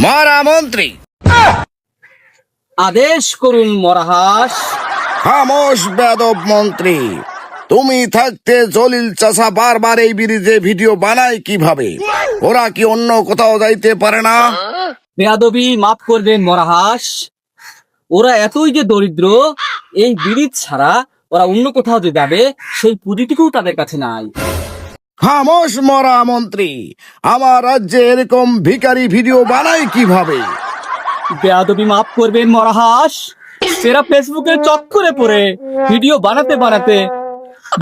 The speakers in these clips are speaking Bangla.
মরা মন্ত্রী, আদেশ করুন মহারাজ। খামোশ বেয়াদব মন্ত্রী। তুমি থাকতে জলিল চাচা বারবার এই ব্রিজে ভিডিও বানায় কিভাবে? ওরা কি অন্য কোথাও যাইতে পারে না? বেয়াদবি মাফ করবেন মহারাজ। ওরা এতই যে দরিদ্র, এই ব্রিজ ছাড়া ওরা অন্য কোথাও যে যাবে সেই পুঁজিটুকুও তাদের কাছে নাই। খামোশ মরা মন্ত্রী, আমার রাজ্যে এরকম ভিখারি ভিডিও বানায় কিভাবে? বেয়াদবি মাফ করবেন মহারাজ। এরা ফেসবুকে চক্করে পড়ে ভিডিও বানাতে বানাতে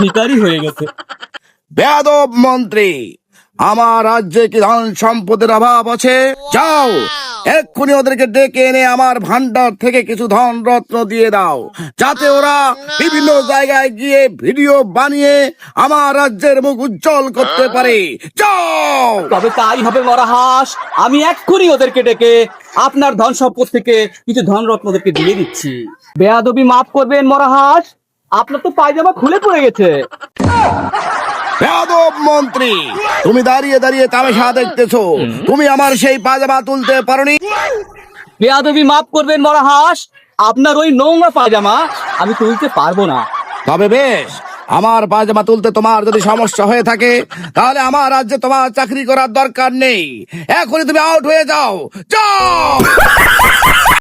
ভিখারি হয়ে গেছে। বেয়াদব মন্ত্রী, আমার রাজ্যে কি ধন সম্পদের অভাব আছে? যাও এক্ষুনি ওদেরকে ডেকে এনে আমার ভান্ডার থেকে কিছু ধন রত্ন দিয়ে দাও, যাতে ওরা বিভিন্ন জায়গায় গিয়ে ভিডিও বানিয়ে আমার রাজ্যের মুখ উজ্জ্বল করতে পারে। যাও। তবে তাই হবে মহারাজ। আমি এক্ষুনি ওদেরকে ডেকে আপনার ধন সম্পদ থেকে কিছু ধন রত্ন ওদেরকে দিয়ে দিচ্ছি। বেয়াদবি মাফ করবেন মহারাজ, আপনার তো পায়জামা খুলে পড়ে গেছে। বেয়াদব মন্ত্রী, তুমি দাঁড়িয়ে দাঁড়িয়ে তামাশা দেখতেছো? তুমি আমার সেই পাজামা তুলতে পারোনি? বেয়াদবি মাফ করবেন মহারাজ, আপনার ওই নোংরা পায়জামা আমি তুলতে পারবো না। তবে বেশ, আমার পাজামা তুলতে তোমার যদি সমস্যা হয়ে থাকে, তাহলে আমার রাজ্যে তোমার চাকরি করার দরকার নেই। এখনই তুমি আউট হয়ে যাও। যাও।